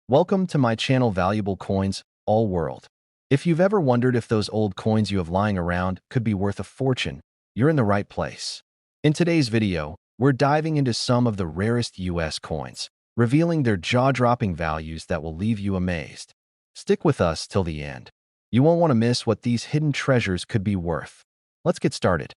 Welcome to my channel Valuable Coins, All World. If you've ever wondered if those old coins you have lying around could be worth a fortune, you're in the right place. In today's video, we're diving into some of the rarest US coins, revealing their jaw-dropping values that will leave you amazed. Stick with us till the end. You won't want to miss what these hidden treasures could be worth. Let's get started.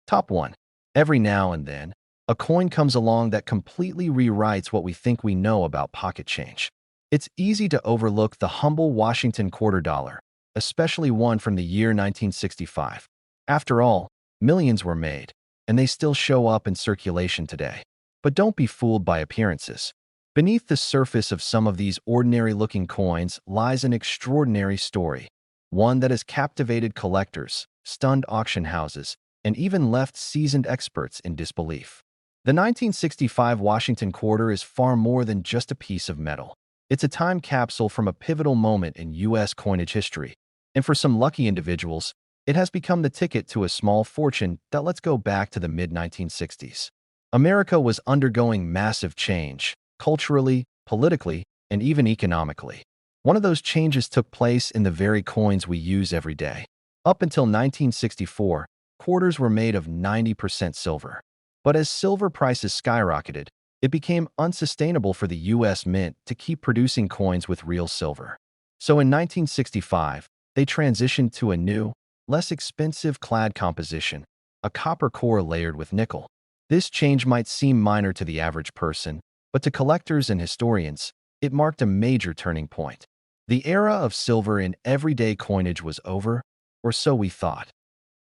Top 1. Every now and then, a coin comes along that completely rewrites what we think we know about pocket change. It's easy to overlook the humble Washington quarter dollar, especially one from the year 1965. After all, millions were made, and they still show up in circulation today. But don't be fooled by appearances. Beneath the surface of some of these ordinary-looking coins lies an extraordinary story, one that has captivated collectors, stunned auction houses, and even left seasoned experts in disbelief. The 1965 Washington quarter is far more than just a piece of metal. It's a time capsule from a pivotal moment in U.S. coinage history. And for some lucky individuals, it has become the ticket to a small fortune that lets go back to the mid-1960s. America was undergoing massive change, culturally, politically, and even economically. One of those changes took place in the very coins we use every day. Up until 1964, quarters were made of 90% silver. But as silver prices skyrocketed, it became unsustainable for the U.S. Mint to keep producing coins with real silver. So in 1965, they transitioned to a new, less expensive clad composition, a copper core layered with nickel. This change might seem minor to the average person, but to collectors and historians, it marked a major turning point. The era of silver in everyday coinage was over, or so we thought.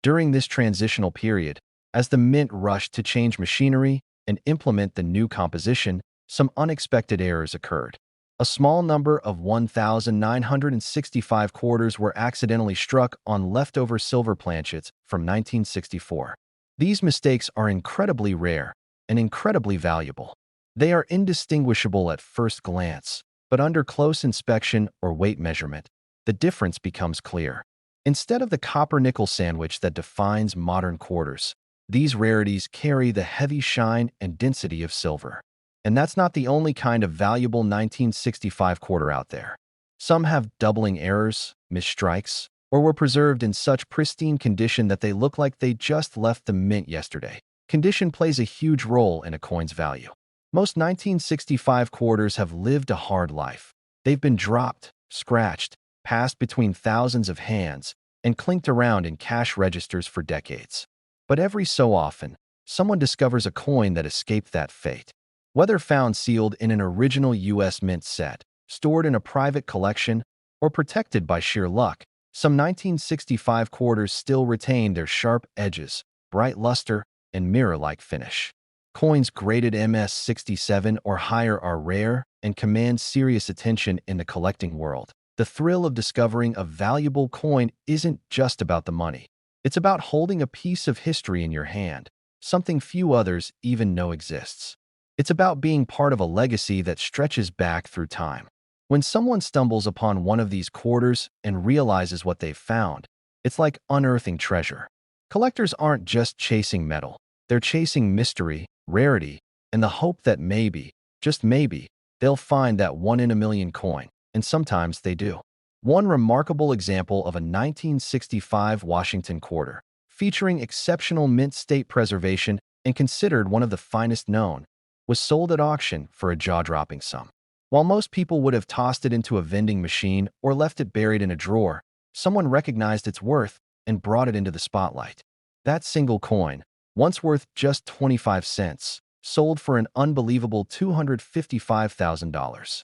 During this transitional period, as the Mint rushed to change machinery and implement the new composition, some unexpected errors occurred. A small number of 1,965 quarters were accidentally struck on leftover silver planchets from 1964. These mistakes are incredibly rare and incredibly valuable. They are indistinguishable at first glance, but under close inspection or weight measurement, the difference becomes clear. Instead of the copper-nickel sandwich that defines modern quarters, these rarities carry the heavy shine and density of silver. And that's not the only kind of valuable 1965 quarter out there. Some have doubling errors, misstrikes, or were preserved in such pristine condition that they look like they just left the mint yesterday. Condition plays a huge role in a coin's value. Most 1965 quarters have lived a hard life. They've been dropped, scratched, passed between thousands of hands, and clinked around in cash registers for decades. But every so often, someone discovers a coin that escaped that fate. Whether found sealed in an original U.S. Mint set, stored in a private collection, or protected by sheer luck, some 1965 quarters still retain their sharp edges, bright luster, and mirror-like finish. Coins graded MS-67 or higher are rare and command serious attention in the collecting world. The thrill of discovering a valuable coin isn't just about the money. It's about holding a piece of history in your hand, something few others even know exists. It's about being part of a legacy that stretches back through time. When someone stumbles upon one of these quarters and realizes what they've found, it's like unearthing treasure. Collectors aren't just chasing metal. They're chasing mystery, rarity, and the hope that maybe, just maybe, they'll find that one-in-a-million coin, and sometimes they do. One remarkable example of a 1965 Washington quarter, featuring exceptional mint state preservation and considered one of the finest known, was sold at auction for a jaw-dropping sum. While most people would have tossed it into a vending machine or left it buried in a drawer, someone recognized its worth and brought it into the spotlight. That single coin, once worth just 25 cents, sold for an unbelievable $255,000.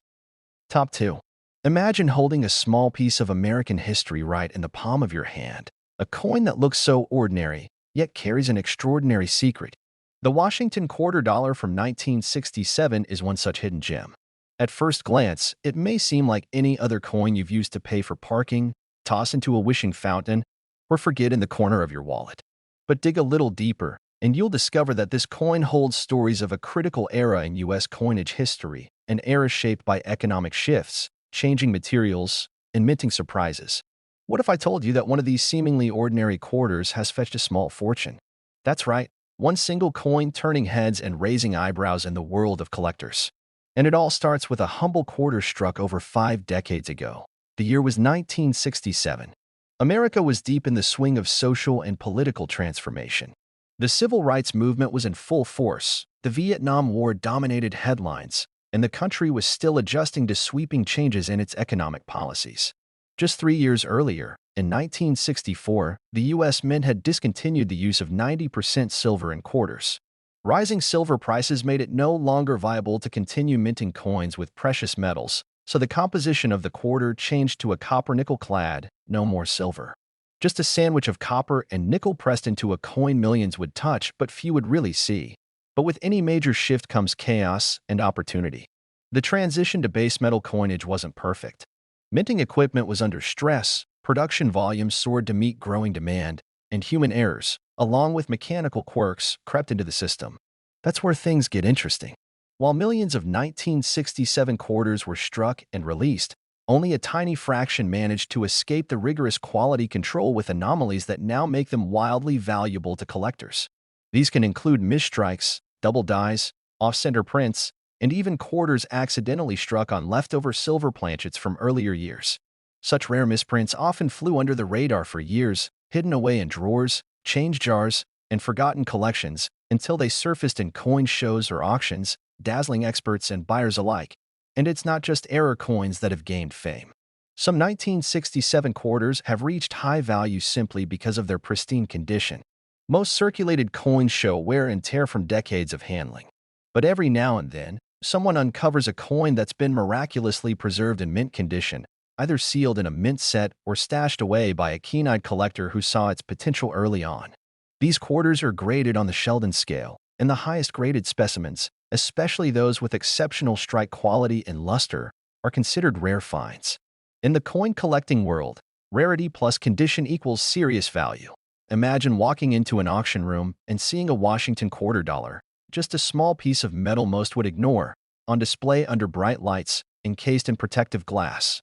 Top 2. Imagine holding a small piece of American history right in the palm of your hand, a coin that looks so ordinary, yet carries an extraordinary secret. The Washington quarter dollar from 1967 is one such hidden gem. At first glance, it may seem like any other coin you've used to pay for parking, toss into a wishing fountain, or forget in the corner of your wallet. But dig a little deeper, and you'll discover that this coin holds stories of a critical era in U.S. coinage history, an era shaped by economic shifts, changing materials, and minting surprises. What if I told you that one of these seemingly ordinary quarters has fetched a small fortune? That's right, one single coin turning heads and raising eyebrows in the world of collectors. And it all starts with a humble quarter struck over 5 decades ago. The year was 1967. America was deep in the swing of social and political transformation. The civil rights movement was in full force, the Vietnam War dominated headlines, and the country was still adjusting to sweeping changes in its economic policies. Just 3 years earlier, in 1964, the U.S. Mint had discontinued the use of 90% silver in quarters. Rising silver prices made it no longer viable to continue minting coins with precious metals, so the composition of the quarter changed to a copper-nickel clad, no more silver. Just a sandwich of copper and nickel pressed into a coin millions would touch but few would really see. But with any major shift comes chaos and opportunity. The transition to base metal coinage wasn't perfect. Minting equipment was under stress, production volumes soared to meet growing demand, and human errors, along with mechanical quirks, crept into the system. That's where things get interesting. While millions of 1967 quarters were struck and released, only a tiny fraction managed to escape the rigorous quality control with anomalies that now make them wildly valuable to collectors. These can include misstrikes, double dies, off-center prints, and even quarters accidentally struck on leftover silver planchets from earlier years. Such rare misprints often flew under the radar for years, hidden away in drawers, change jars, and forgotten collections until they surfaced in coin shows or auctions, dazzling experts and buyers alike. And it's not just error coins that have gained fame. Some 1967 quarters have reached high value simply because of their pristine condition. Most circulated coins show wear and tear from decades of handling. But every now and then, someone uncovers a coin that's been miraculously preserved in mint condition, either sealed in a mint set or stashed away by a keen-eyed collector who saw its potential early on. These quarters are graded on the Sheldon scale, and the highest graded specimens, especially those with exceptional strike quality and luster, are considered rare finds. In the coin collecting world, rarity plus condition equals serious value. Imagine walking into an auction room and seeing a Washington quarter dollar, just a small piece of metal most would ignore, on display under bright lights, encased in protective glass,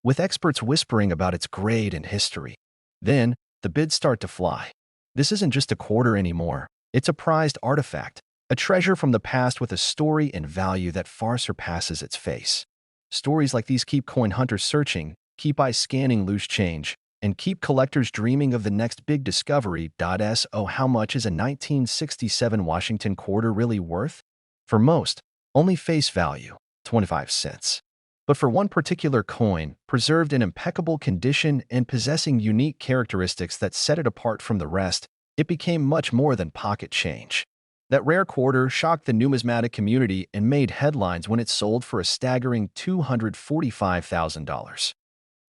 with experts whispering about its grade and history. Then, the bids start to fly. This isn't just a quarter anymore, it's a prized artifact, a treasure from the past with a story and value that far surpasses its face. Stories like these keep coin hunters searching, keep eyes scanning loose change, and keep collectors dreaming of the next big discovery. So how much is a 1967 Washington quarter really worth? For most, only face value, 25 cents. But for one particular coin, preserved in impeccable condition and possessing unique characteristics that set it apart from the rest, it became much more than pocket change. That rare quarter shocked the numismatic community and made headlines when it sold for a staggering $245,000.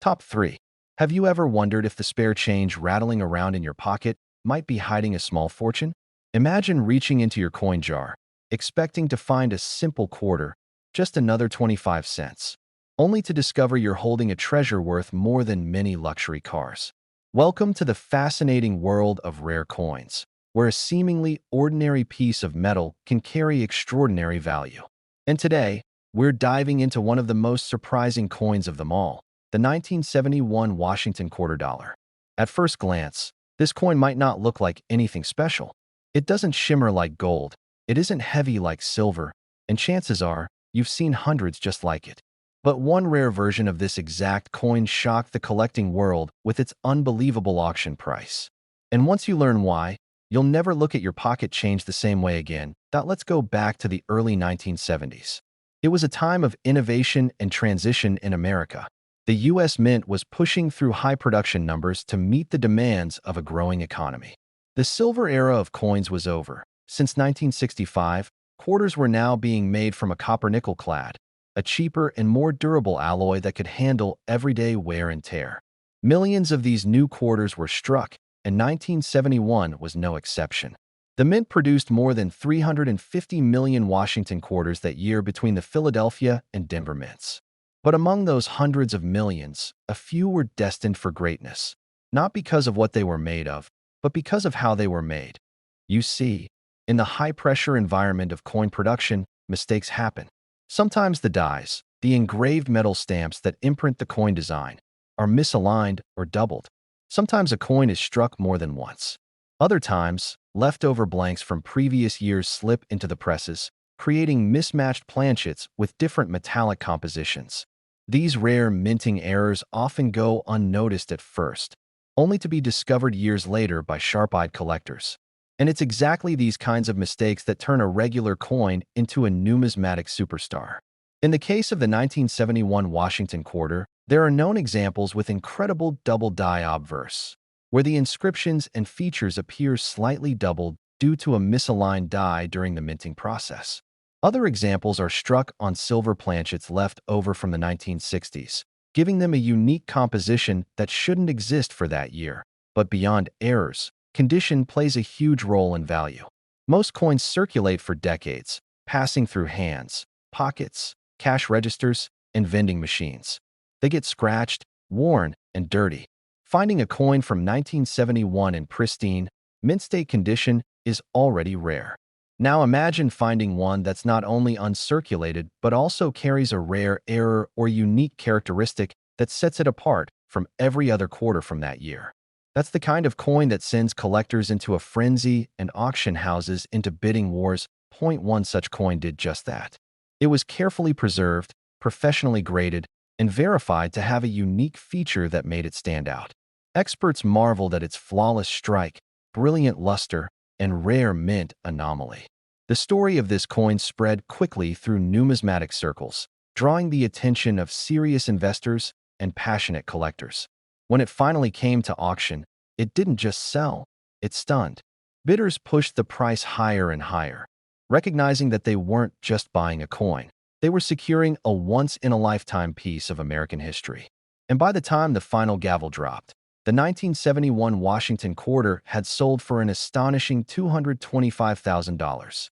Top 3. Have you ever wondered if the spare change rattling around in your pocket might be hiding a small fortune? Imagine reaching into your coin jar, expecting to find a simple quarter, just another 25 cents, only to discover you're holding a treasure worth more than many luxury cars. Welcome to the fascinating world of rare coins, where a seemingly ordinary piece of metal can carry extraordinary value. And today, we're diving into one of the most surprising coins of them all, the 1971 Washington quarter dollar. At first glance, this coin might not look like anything special. It doesn't shimmer like gold, it isn't heavy like silver, and chances are, you've seen hundreds just like it. But one rare version of this exact coin shocked the collecting world with its unbelievable auction price. And once you learn why, you'll never look at your pocket change the same way again. Let's go back to the early 1970s. It was a time of innovation and transition in America. The U.S. Mint was pushing through high production numbers to meet the demands of a growing economy. The silver era of coins was over. Since 1965, quarters were now being made from a copper-nickel clad, a cheaper and more durable alloy that could handle everyday wear and tear. Millions of these new quarters were struck, and 1971 was no exception. The Mint produced more than 350 million Washington quarters that year between the Philadelphia and Denver mints. But among those hundreds of millions, a few were destined for greatness, not because of what they were made of, but because of how they were made. You see, in the high-pressure environment of coin production, mistakes happen. Sometimes the dies, the engraved metal stamps that imprint the coin design, are misaligned or doubled. Sometimes a coin is struck more than once. Other times, leftover blanks from previous years slip into the presses, creating mismatched planchets with different metallic compositions. These rare minting errors often go unnoticed at first, only to be discovered years later by sharp-eyed collectors. And it's exactly these kinds of mistakes that turn a regular coin into a numismatic superstar. In the case of the 1971 Washington quarter, there are known examples with incredible double die obverse, where the inscriptions and features appear slightly doubled due to a misaligned die during the minting process. Other examples are struck on silver planchets left over from the 1960s, giving them a unique composition that shouldn't exist for that year. But beyond errors, condition plays a huge role in value. Most coins circulate for decades, passing through hands, pockets, cash registers, and vending machines. They get scratched, worn, and dirty. Finding a coin from 1971 in pristine, mint-state condition is already rare. Now imagine finding one that's not only uncirculated but also carries a rare error or unique characteristic that sets it apart from every other quarter from that year. That's the kind of coin that sends collectors into a frenzy and auction houses into bidding wars. One such coin did just that. It was carefully preserved, professionally graded, and verified to have a unique feature that made it stand out. Experts marveled at its flawless strike, brilliant luster, and rare mint anomaly. The story of this coin spread quickly through numismatic circles, drawing the attention of serious investors and passionate collectors. When it finally came to auction, it didn't just sell, it stunned. Bidders pushed the price higher and higher, recognizing that they weren't just buying a coin. They were securing a once-in-a-lifetime piece of American history. And by the time the final gavel dropped, the 1971 Washington quarter had sold for an astonishing $225,000.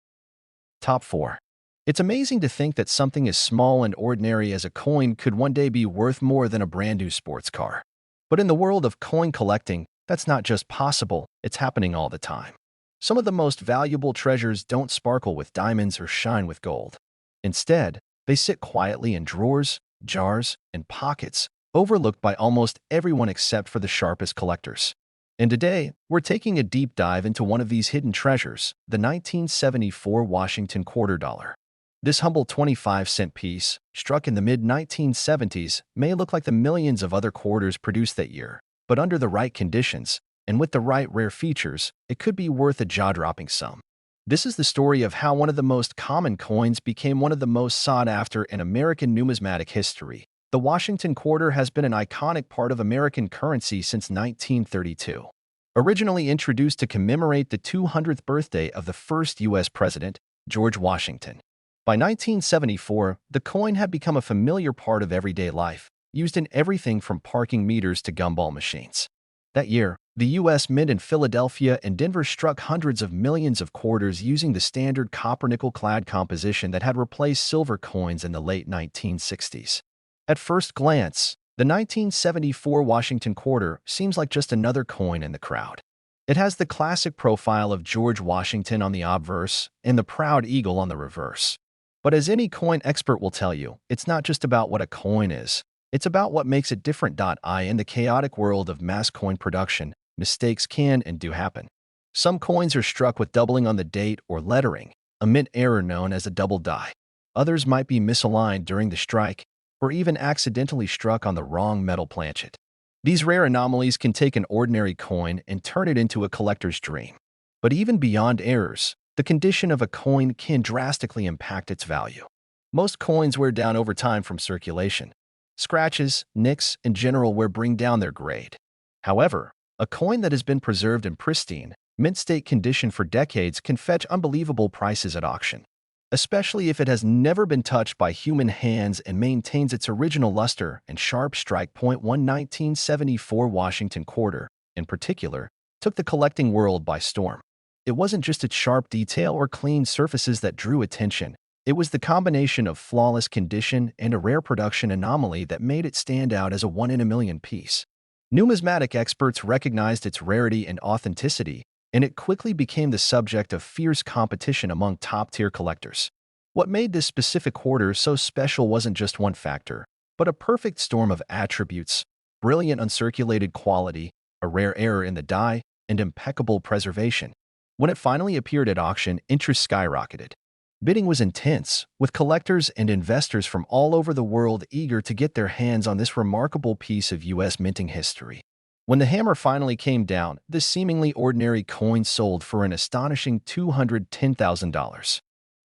Top 4. It's amazing to think that something as small and ordinary as a coin could one day be worth more than a brand-new sports car. But in the world of coin collecting, that's not just possible, it's happening all the time. Some of the most valuable treasures don't sparkle with diamonds or shine with gold. Instead, they sit quietly in drawers, jars, and pockets, overlooked by almost everyone except for the sharpest collectors. And today, we're taking a deep dive into one of these hidden treasures, the 1974 Washington quarter dollar. This humble 25-cent piece, struck in the mid-1970s, may look like the millions of other quarters produced that year, but under the right conditions, and with the right rare features, it could be worth a jaw-dropping sum. This is the story of how one of the most common coins became one of the most sought-after in American numismatic history. The Washington quarter has been an iconic part of American currency since 1932. Originally introduced to commemorate the 200th birthday of the first U.S. President, George Washington. By 1974, the coin had become a familiar part of everyday life, used in everything from parking meters to gumball machines. That year, the U.S. Mint in Philadelphia and Denver struck hundreds of millions of quarters using the standard copper-nickel-clad composition that had replaced silver coins in the late 1960s. At first glance, the 1974 Washington quarter seems like just another coin in the crowd. It has the classic profile of George Washington on the obverse and the proud eagle on the reverse. But as any coin expert will tell you, it's not just about what a coin is. It's about what makes it different. In the chaotic world of mass coin production, mistakes can and do happen. Some coins are struck with doubling on the date or lettering, a mint error known as a double die. Others might be misaligned during the strike, or even accidentally struck on the wrong metal planchet. These rare anomalies can take an ordinary coin and turn it into a collector's dream. But even beyond errors, the condition of a coin can drastically impact its value. Most coins wear down over time from circulation. Scratches, nicks, and general wear bring down their grade. However, a coin that has been preserved in pristine, mint-state condition for decades can fetch unbelievable prices at auction, especially if it has never been touched by human hands and maintains its original luster and sharp strike. 1974 Washington quarter, in particular, took the collecting world by storm. It wasn't just its sharp detail or clean surfaces that drew attention. It was the combination of flawless condition and a rare production anomaly that made it stand out as a one-in-a-million piece. Numismatic experts recognized its rarity and authenticity, and it quickly became the subject of fierce competition among top-tier collectors. What made this specific quarter so special wasn't just one factor, but a perfect storm of attributes: brilliant uncirculated quality, a rare error in the die, and impeccable preservation. When it finally appeared at auction, interest skyrocketed. Bidding was intense, with collectors and investors from all over the world eager to get their hands on this remarkable piece of U.S. minting history. When the hammer finally came down, this seemingly ordinary coin sold for an astonishing $210,000.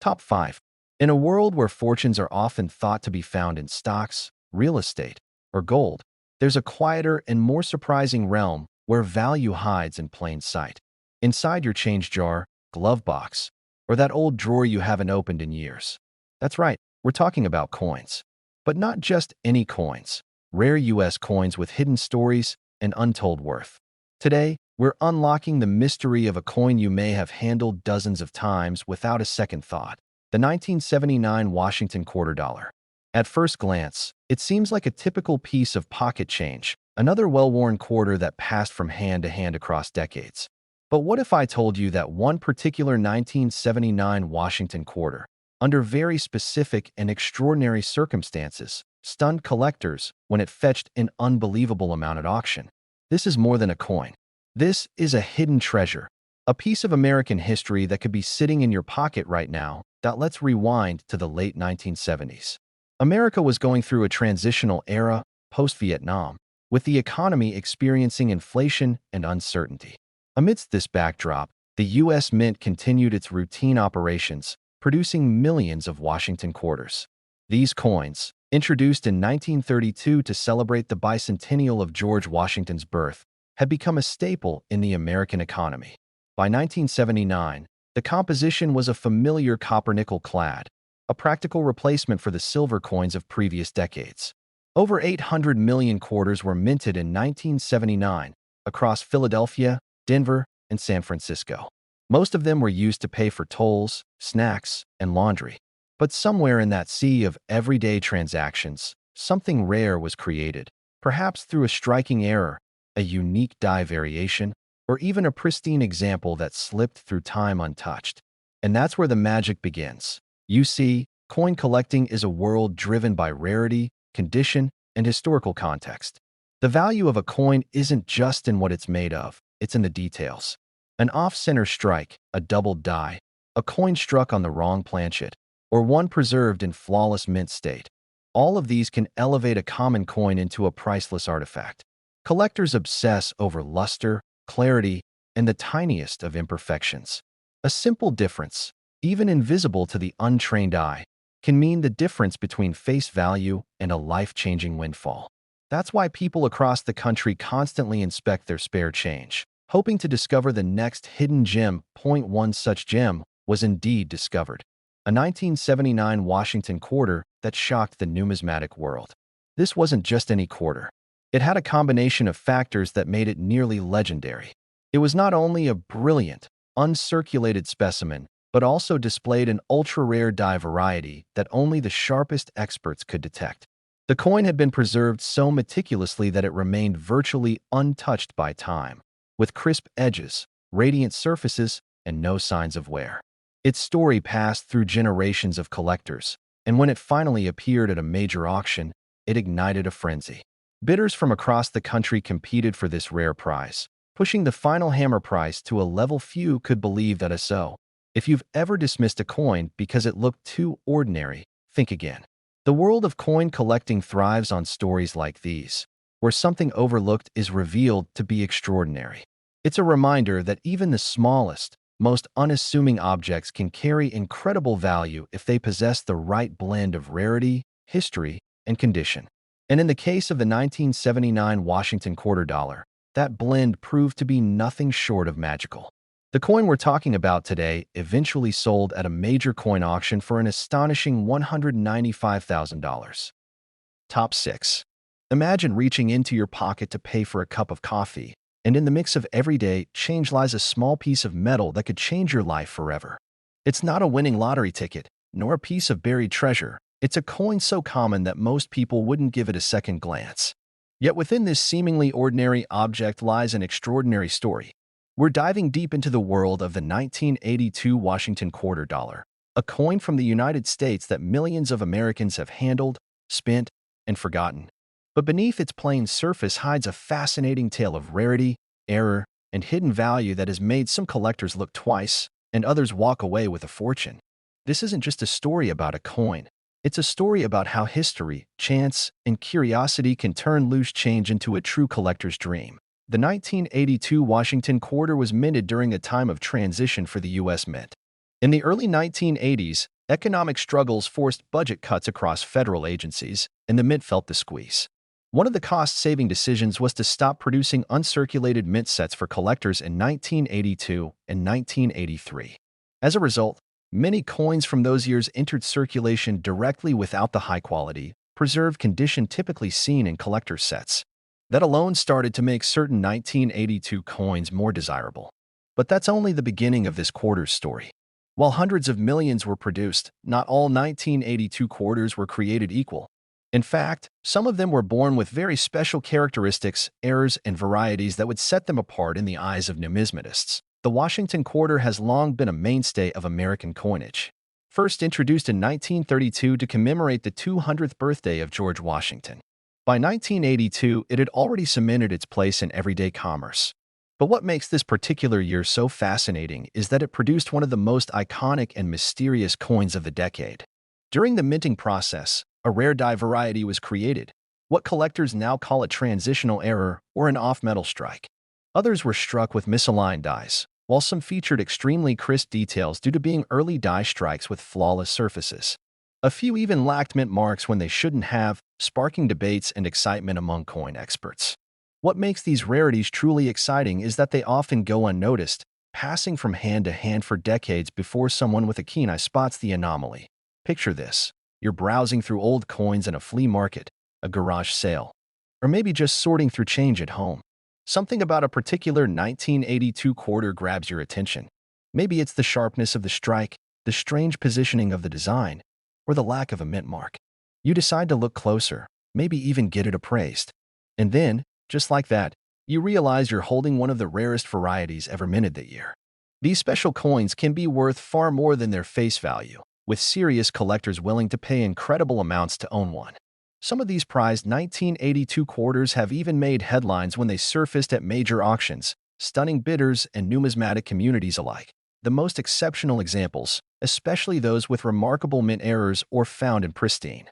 Top 5. In a world where fortunes are often thought to be found in stocks, real estate, or gold, there's a quieter and more surprising realm where value hides in plain sight. Inside your change jar, glove box, or that old drawer you haven't opened in years. That's right, we're talking about coins. But not just any coins. Rare U.S. coins with hidden stories and untold worth. Today, we're unlocking the mystery of a coin you may have handled dozens of times without a second thought. The 1979 Washington quarter dollar. At first glance, it seems like a typical piece of pocket change, another well-worn quarter that passed from hand to hand across decades. But what if I told you that one particular 1979 Washington quarter, under very specific and extraordinary circumstances, stunned collectors when it fetched an unbelievable amount at auction? This is more than a coin. This is a hidden treasure, a piece of American history that could be sitting in your pocket right now. Let's rewind to the late 1970s. America was going through a transitional era, post-Vietnam, with the economy experiencing inflation and uncertainty. Amidst this backdrop, the U.S. Mint continued its routine operations, producing millions of Washington quarters. These coins, introduced in 1932 to celebrate the bicentennial of George Washington's birth, had become a staple in the American economy. By 1979, the composition was a familiar copper-nickel clad, a practical replacement for the silver coins of previous decades. Over 800 million quarters were minted in 1979 across Philadelphia, Denver, and San Francisco. Most of them were used to pay for tolls, snacks, and laundry. But somewhere in that sea of everyday transactions, something rare was created, perhaps through a striking error, a unique die variation, or even a pristine example that slipped through time untouched. And that's where the magic begins. You see, coin collecting is a world driven by rarity, condition, and historical context. The value of a coin isn't just in what it's made of, it's in the details. An off-center strike, a doubled die, a coin struck on the wrong planchet, or one preserved in flawless mint state. All of these can elevate a common coin into a priceless artifact. Collectors obsess over luster, clarity, and the tiniest of imperfections. A simple difference, even invisible to the untrained eye, can mean the difference between face value and a life-changing windfall. That's why people across the country constantly inspect their spare change, hoping to discover the next hidden gem. One such gem was indeed discovered. A 1979 Washington quarter that shocked the numismatic world. This wasn't just any quarter. It had a combination of factors that made it nearly legendary. It was not only a brilliant, uncirculated specimen, but also displayed an ultra-rare die variety that only the sharpest experts could detect. The coin had been preserved so meticulously that it remained virtually untouched by time, with crisp edges, radiant surfaces, and no signs of wear. Its story passed through generations of collectors, and when it finally appeared at a major auction, it ignited a frenzy. Bidders from across the country competed for this rare prize, pushing the final hammer price to a level few could believe. So, if you've ever dismissed a coin because it looked too ordinary, think again. The world of coin collecting thrives on stories like these, where something overlooked is revealed to be extraordinary. It's a reminder that even the smallest, most unassuming objects can carry incredible value if they possess the right blend of rarity, history, and condition. And in the case of the 1979 Washington quarter dollar, that blend proved to be nothing short of magical. The coin we're talking about today eventually sold at a major coin auction for an astonishing $195,000. Top 6. Imagine reaching into your pocket to pay for a cup of coffee, and in the mix of everyday change lies a small piece of metal that could change your life forever. It's not a winning lottery ticket, nor a piece of buried treasure. It's a coin so common that most people wouldn't give it a second glance. Yet within this seemingly ordinary object lies an extraordinary story. We're diving deep into the world of the 1982 Washington quarter dollar, a coin from the United States that millions of Americans have handled, spent, and forgotten. But beneath its plain surface hides a fascinating tale of rarity, error, and hidden value that has made some collectors look twice and others walk away with a fortune. This isn't just a story about a coin. It's a story about how history, chance, and curiosity can turn loose change into a true collector's dream. The 1982 Washington quarter was minted during a time of transition for the U.S. Mint. In the early 1980s, economic struggles forced budget cuts across federal agencies, and the mint felt the squeeze. One of the cost-saving decisions was to stop producing uncirculated mint sets for collectors in 1982 and 1983. As a result, many coins from those years entered circulation directly without the high-quality, preserved condition typically seen in collector's sets. That alone started to make certain 1982 coins more desirable. But that's only the beginning of this quarter's story. While hundreds of millions were produced, not all 1982 quarters were created equal. In fact, some of them were born with very special characteristics, errors, and varieties that would set them apart in the eyes of numismatists. The Washington quarter has long been a mainstay of American coinage. First introduced in 1932 to commemorate the 200th birthday of George Washington. By 1982, it had already cemented its place in everyday commerce. But what makes this particular year so fascinating is that it produced one of the most iconic and mysterious coins of the decade. During the minting process, a rare die variety was created, what collectors now call a transitional error or an off-metal strike. Others were struck with misaligned dies, while some featured extremely crisp details due to being early die strikes with flawless surfaces. A few even lacked mint marks when they shouldn't have, sparking debates and excitement among coin experts. What makes these rarities truly exciting is that they often go unnoticed, passing from hand to hand for decades before someone with a keen eye spots the anomaly. Picture this. You're browsing through old coins in a flea market, a garage sale, or maybe just sorting through change at home. Something about a particular 1982 quarter grabs your attention. Maybe it's the sharpness of the strike, the strange positioning of the design, or the lack of a mint mark. You decide to look closer, maybe even get it appraised. And then, just like that, you realize you're holding one of the rarest varieties ever minted that year. These special coins can be worth far more than their face value, with serious collectors willing to pay incredible amounts to own one. Some of these prized 1982 quarters have even made headlines when they surfaced at major auctions, stunning bidders and numismatic communities alike. The most exceptional examples, especially those with remarkable mint errors or found in pristine,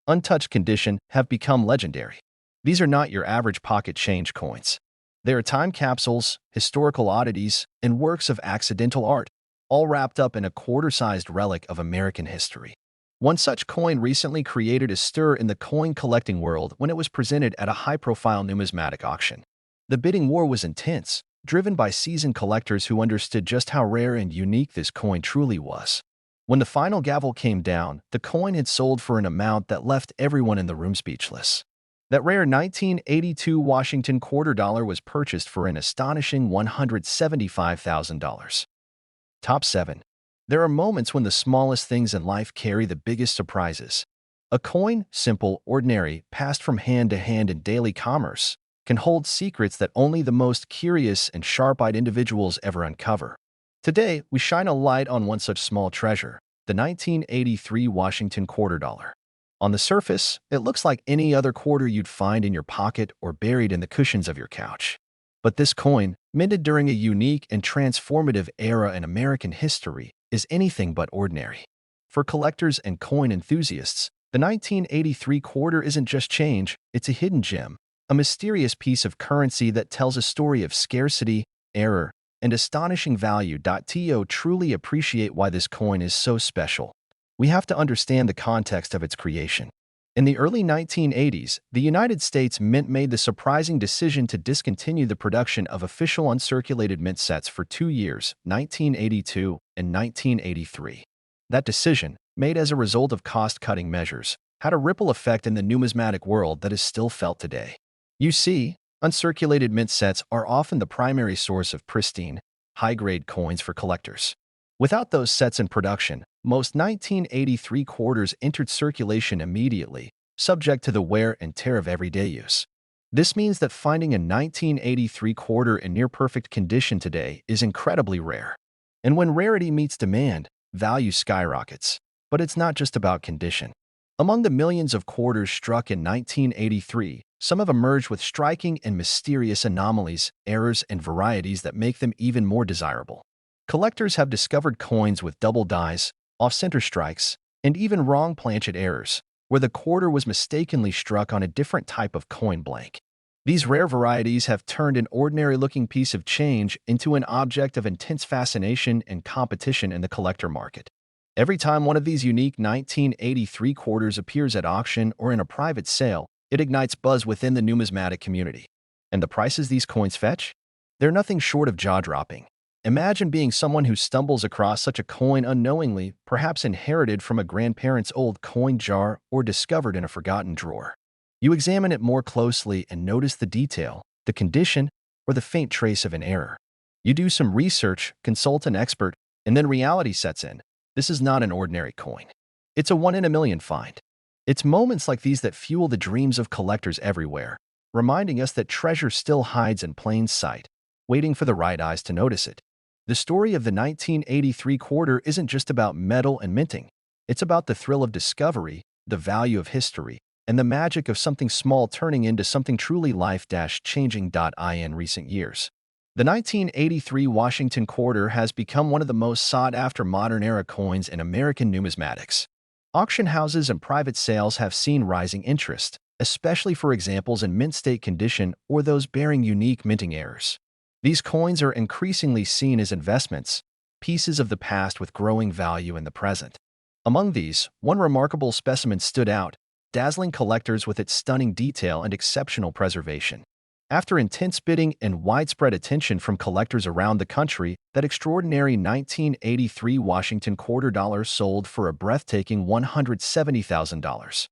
untouched condition, have become legendary. These are not your average pocket change coins. They are time capsules, historical oddities, and works of accidental art, all wrapped up in a quarter-sized relic of American history. One such coin recently created a stir in the coin collecting world when it was presented at a high-profile numismatic auction. The bidding war was intense, driven by seasoned collectors who understood just how rare and unique this coin truly was. When the final gavel came down, the coin had sold for an amount that left everyone in the room speechless. That rare 1982 Washington quarter dollar was purchased for an astonishing $175,000. Top 7. There are moments when the smallest things in life carry the biggest surprises. A coin, simple, ordinary, passed from hand to hand in daily commerce, can hold secrets that only the most curious and sharp-eyed individuals ever uncover. Today, we shine a light on one such small treasure, the 1983 Washington quarter dollar. On the surface, it looks like any other quarter you'd find in your pocket or buried in the cushions of your couch. But this coin, minted during a unique and transformative era in American history, is anything but ordinary. For collectors and coin enthusiasts, the 1983 quarter isn't just change, it's a hidden gem, a mysterious piece of currency that tells a story of scarcity, error, and astonishing value. To truly appreciate why this coin is so special, we have to understand the context of its creation. In the early 1980s, the United States Mint made the surprising decision to discontinue the production of official uncirculated mint sets for 2 years, 1982 and 1983. That decision, made as a result of cost-cutting measures, had a ripple effect in the numismatic world that is still felt today. You see, uncirculated mint sets are often the primary source of pristine, high-grade coins for collectors. Without those sets in production, most 1983 quarters entered circulation immediately, subject to the wear and tear of everyday use. This means that finding a 1983 quarter in near-perfect condition today is incredibly rare. And when rarity meets demand, value skyrockets. But it's not just about condition. Among the millions of quarters struck in 1983, some have emerged with striking and mysterious anomalies, errors, and varieties that make them even more desirable. Collectors have discovered coins with double dies, off-center strikes, and even wrong planchet errors, where the quarter was mistakenly struck on a different type of coin blank. These rare varieties have turned an ordinary-looking piece of change into an object of intense fascination and competition in the collector market. Every time one of these unique 1983 quarters appears at auction or in a private sale, it ignites buzz within the numismatic community. And the prices these coins fetch? They're nothing short of jaw-dropping. Imagine being someone who stumbles across such a coin unknowingly, perhaps inherited from a grandparent's old coin jar or discovered in a forgotten drawer. You examine it more closely and notice the detail, the condition, or the faint trace of an error. You do some research, consult an expert, and then reality sets in. This is not an ordinary coin. It's a one-in-a-million find. It's moments like these that fuel the dreams of collectors everywhere, reminding us that treasure still hides in plain sight, waiting for the right eyes to notice it. The story of the 1983 quarter isn't just about metal and minting. It's about the thrill of discovery, the value of history, and the magic of something small turning into something truly life-changing. In recent years, the 1983 Washington quarter has become one of the most sought-after modern-era coins in American numismatics. Auction houses and private sales have seen rising interest, especially for examples in mint-state condition or those bearing unique minting errors. These coins are increasingly seen as investments, pieces of the past with growing value in the present. Among these, one remarkable specimen stood out, dazzling collectors with its stunning detail and exceptional preservation. After intense bidding and widespread attention from collectors around the country, that extraordinary 1983 Washington quarter dollar sold for a breathtaking $170,000.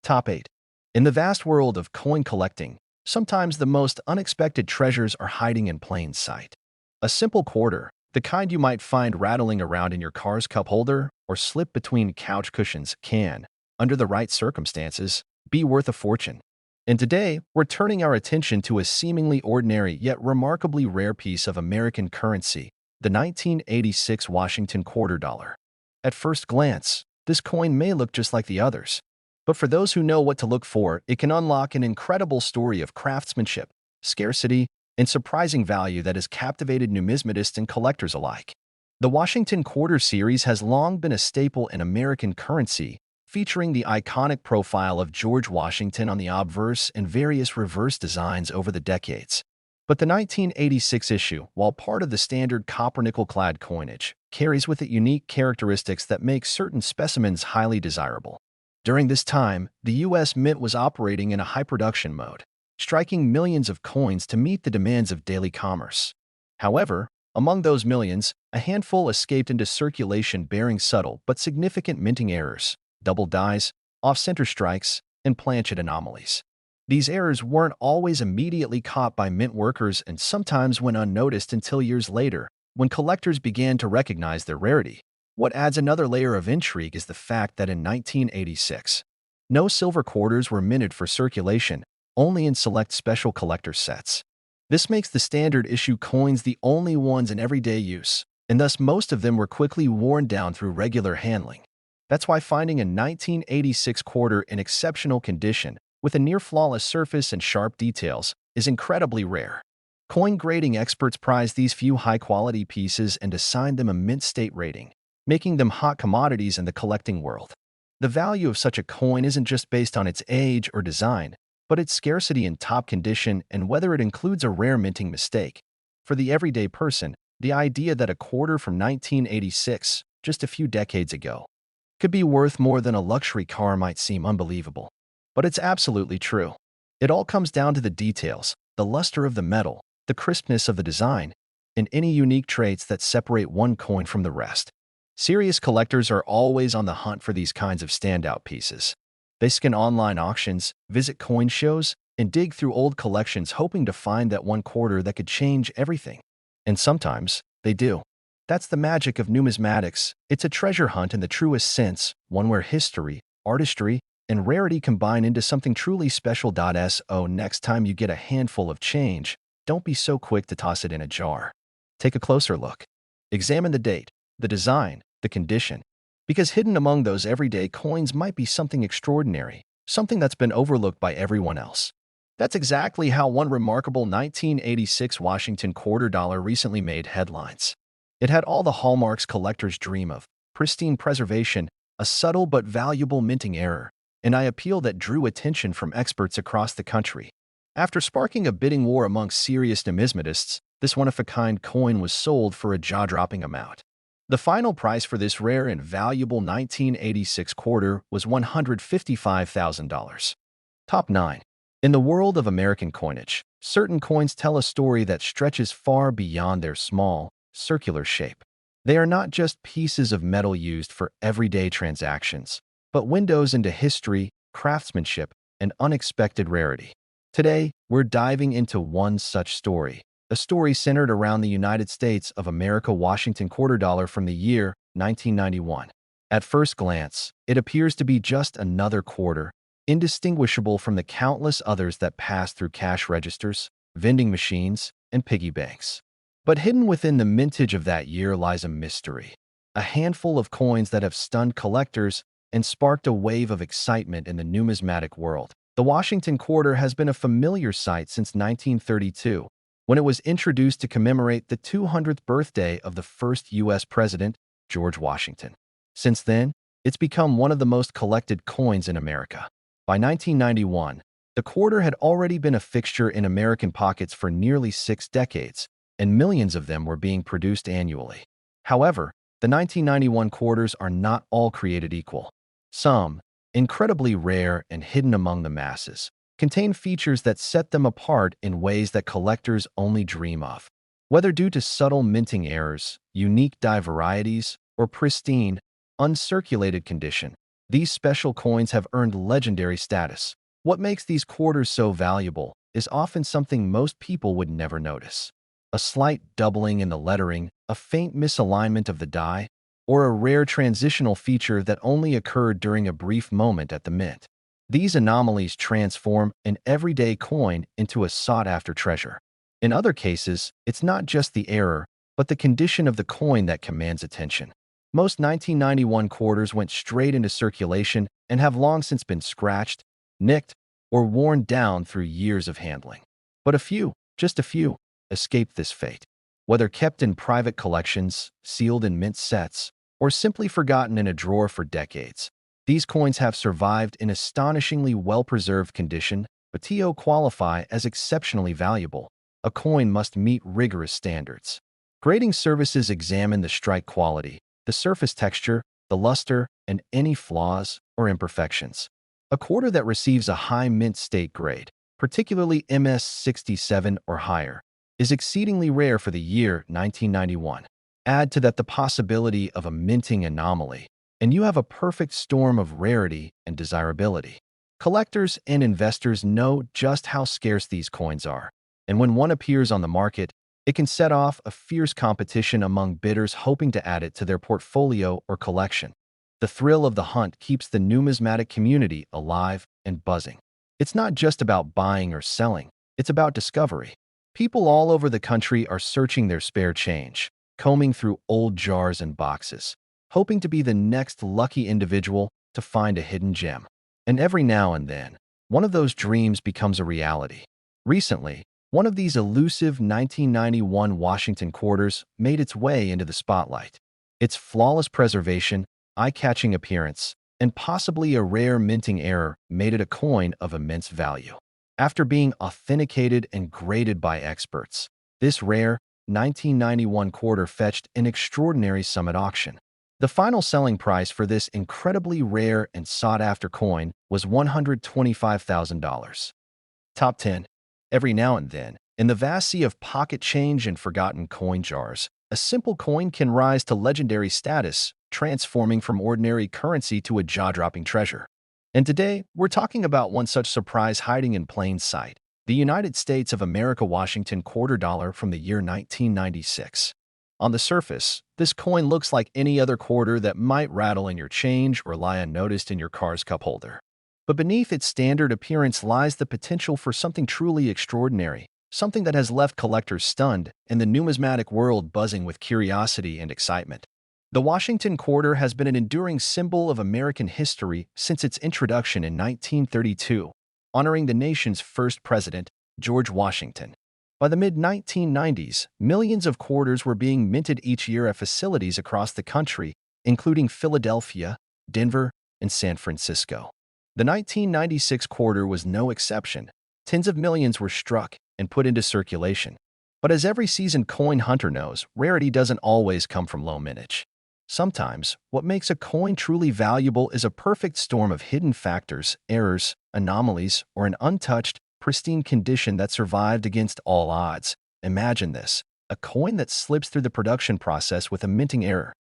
Top 8. In the vast world of coin collecting, sometimes the most unexpected treasures are hiding in plain sight. A simple quarter, the kind you might find rattling around in your car's cup holder or slip between couch cushions, can, under the right circumstances, be worth a fortune. And today, we're turning our attention to a seemingly ordinary yet remarkably rare piece of American currency, the 1986 Washington quarter dollar. At first glance, this coin may look just like the others, but for those who know what to look for, it can unlock an incredible story of craftsmanship, scarcity, and surprising value that has captivated numismatists and collectors alike. The Washington quarter series has long been a staple in American currency, featuring the iconic profile of George Washington on the obverse and various reverse designs over the decades. But the 1986 issue, while part of the standard copper-nickel-clad coinage, carries with it unique characteristics that make certain specimens highly desirable. During this time, the U.S. Mint was operating in a high-production mode, striking millions of coins to meet the demands of daily commerce. However, among those millions, a handful escaped into circulation bearing subtle but significant minting errors, double dies, off-center strikes, and planchet anomalies. These errors weren't always immediately caught by mint workers and sometimes went unnoticed until years later, when collectors began to recognize their rarity. What adds another layer of intrigue is the fact that in 1986, no silver quarters were minted for circulation, only in select special collector sets. This makes the standard issue coins the only ones in everyday use, and thus most of them were quickly worn down through regular handling. That's why finding a 1986 quarter in exceptional condition, with a near-flawless surface and sharp details, is incredibly rare. Coin grading experts prize these few high-quality pieces and assign them a mint state rating, making them hot commodities in the collecting world. The value of such a coin isn't just based on its age or design, but its scarcity in top condition and whether it includes a rare minting mistake. For the everyday person, the idea that a quarter from 1986, just a few decades ago, could be worth more than a luxury car might seem unbelievable. But it's absolutely true. It all comes down to the details, the luster of the metal, the crispness of the design, and any unique traits that separate one coin from the rest. Serious collectors are always on the hunt for these kinds of standout pieces. They scan online auctions, visit coin shows, and dig through old collections hoping to find that one quarter that could change everything. And sometimes, they do. That's the magic of numismatics. It's a treasure hunt in the truest sense, one where history, artistry, and rarity combine into something truly special. So next time you get a handful of change, don't be so quick to toss it in a jar. Take a closer look. Examine the date, the design, the condition, because hidden among those everyday coins might be something extraordinary, something that's been overlooked by everyone else. That's exactly how one remarkable 1986 Washington quarter dollar recently made headlines. It had all the hallmarks collectors dream of: pristine preservation, a subtle but valuable minting error, an eye appeal that drew attention from experts across the country. After sparking a bidding war amongst serious numismatists, this one-of-a-kind coin was sold for a jaw-dropping amount. The final price for this rare and valuable 1986 quarter was $155,000. Top 9. In the world of American coinage, certain coins tell a story that stretches far beyond their small, circular shape. They are not just pieces of metal used for everyday transactions, but windows into history, craftsmanship, and unexpected rarity. Today, we're diving into one such story, a story centered around the United States of America Washington quarter dollar from the year 1991. At first glance, it appears to be just another quarter, indistinguishable from the countless others that pass through cash registers, vending machines, and piggy banks. But hidden within the mintage of that year lies a mystery, a handful of coins that have stunned collectors and sparked a wave of excitement in the numismatic world. The Washington quarter has been a familiar sight since 1932, when it was introduced to commemorate the 200th birthday of the first U.S. President, George Washington. Since then, it's become one of the most collected coins in America. By 1991, the quarter had already been a fixture in American pockets for nearly 6 decades, and millions of them were being produced annually. However, the 1991 quarters are not all created equal. Some, incredibly rare and hidden among the masses, contain features that set them apart in ways that collectors only dream of. Whether due to subtle minting errors, unique die varieties, or pristine, uncirculated condition, these special coins have earned legendary status. What makes these quarters so valuable is often something most people would never notice. A slight doubling in the lettering, a faint misalignment of the die, or a rare transitional feature that only occurred during a brief moment at the mint. These anomalies transform an everyday coin into a sought-after treasure. In other cases, it's not just the error, but the condition of the coin that commands attention. Most 1991 quarters went straight into circulation and have long since been scratched, nicked, or worn down through years of handling. But a few, just a few, escaped this fate. Whether kept in private collections, sealed in mint sets, or simply forgotten in a drawer for decades, these coins have survived in astonishingly well-preserved condition, but to qualify as exceptionally valuable, a coin must meet rigorous standards. Grading services examine the strike quality, the surface texture, the luster, and any flaws or imperfections. A quarter that receives a high mint state grade, particularly MS67 or higher, is exceedingly rare for the year 1991. Add to that the possibility of a minting anomaly, and you have a perfect storm of rarity and desirability. Collectors and investors know just how scarce these coins are, and when one appears on the market, it can set off a fierce competition among bidders hoping to add it to their portfolio or collection. The thrill of the hunt keeps the numismatic community alive and buzzing. It's not just about buying or selling, it's about discovery. People all over the country are searching their spare change, combing through old jars and boxes, hoping to be the next lucky individual to find a hidden gem. And every now and then, one of those dreams becomes a reality. Recently, one of these elusive 1991 Washington quarters made its way into the spotlight. Its flawless preservation, eye-catching appearance, and possibly a rare minting error made it a coin of immense value. After being authenticated and graded by experts, this rare 1991 quarter fetched an extraordinary sum at auction. The final selling price for this incredibly rare and sought-after coin was $125,000. Top 10. Every now and then, in the vast sea of pocket change and forgotten coin jars, a simple coin can rise to legendary status, transforming from ordinary currency to a jaw-dropping treasure. And today, we're talking about one such surprise hiding in plain sight, the United States of America Washington quarter dollar from the year 1996. On the surface, this coin looks like any other quarter that might rattle in your change or lie unnoticed in your car's cup holder. But beneath its standard appearance lies the potential for something truly extraordinary, something that has left collectors stunned and the numismatic world buzzing with curiosity and excitement. The Washington quarter has been an enduring symbol of American history since its introduction in 1932, honoring the nation's first president, George Washington. By the mid-1990s, millions of quarters were being minted each year at facilities across the country, including Philadelphia, Denver, and San Francisco. The 1996 quarter was no exception. Tens of millions were struck and put into circulation. But as every seasoned coin hunter knows, rarity doesn't always come from low mintage. Sometimes, what makes a coin truly valuable is a perfect storm of hidden factors, errors, anomalies, or an untouched, pristine condition that survived against all odds. Imagine this: a coin that slips through the production process with a minting error,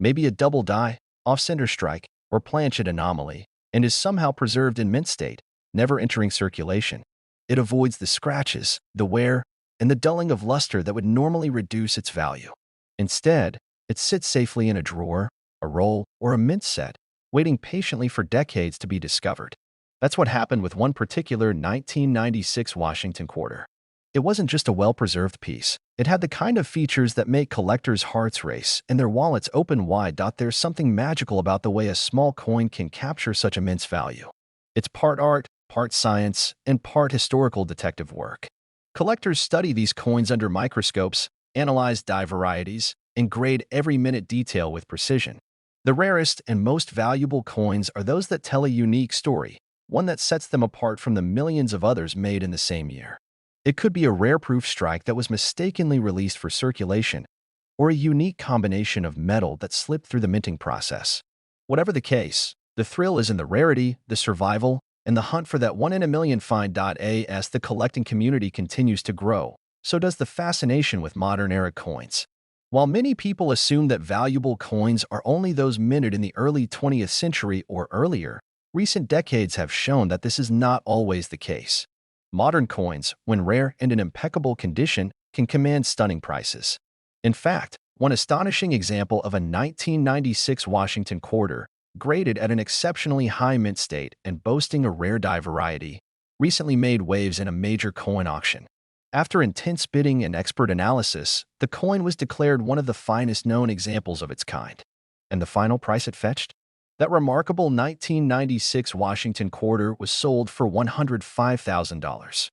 maybe a double die, off-center strike, or planchet anomaly, and is somehow preserved in mint state, never entering circulation. It avoids the scratches, the wear, and the dulling of luster that would normally reduce its value. Instead, it sits safely in a drawer, a roll, or a mint set, waiting patiently for decades to be discovered. That's what happened with one particular 1996 Washington quarter. It wasn't just a well-preserved piece. It had the kind of features that make collectors' hearts race and their wallets open wide. There's something magical about the way a small coin can capture such immense value. It's part art, part science, and part historical detective work. Collectors study these coins under microscopes, analyze die varieties, and grade every minute detail with precision. The rarest and most valuable coins are those that tell a unique story, one that sets them apart from the millions of others made in the same year. It could be a rare proof strike that was mistakenly released for circulation, or a unique combination of metal that slipped through the minting process. Whatever the case, the thrill is in the rarity, the survival, and the hunt for that one-in-a-million find. As the collecting community continues to grow, so does the fascination with modern-era coins. While many people assume that valuable coins are only those minted in the early 20th century or earlier, recent decades have shown that this is not always the case. Modern coins, when rare and in impeccable condition, can command stunning prices. In fact, one astonishing example of a 1996 Washington quarter, graded at an exceptionally high mint state and boasting a rare die variety, recently made waves in a major coin auction. After intense bidding and expert analysis, the coin was declared one of the finest known examples of its kind. And the final price it fetched? That remarkable 1996 Washington quarter was sold for $105,000.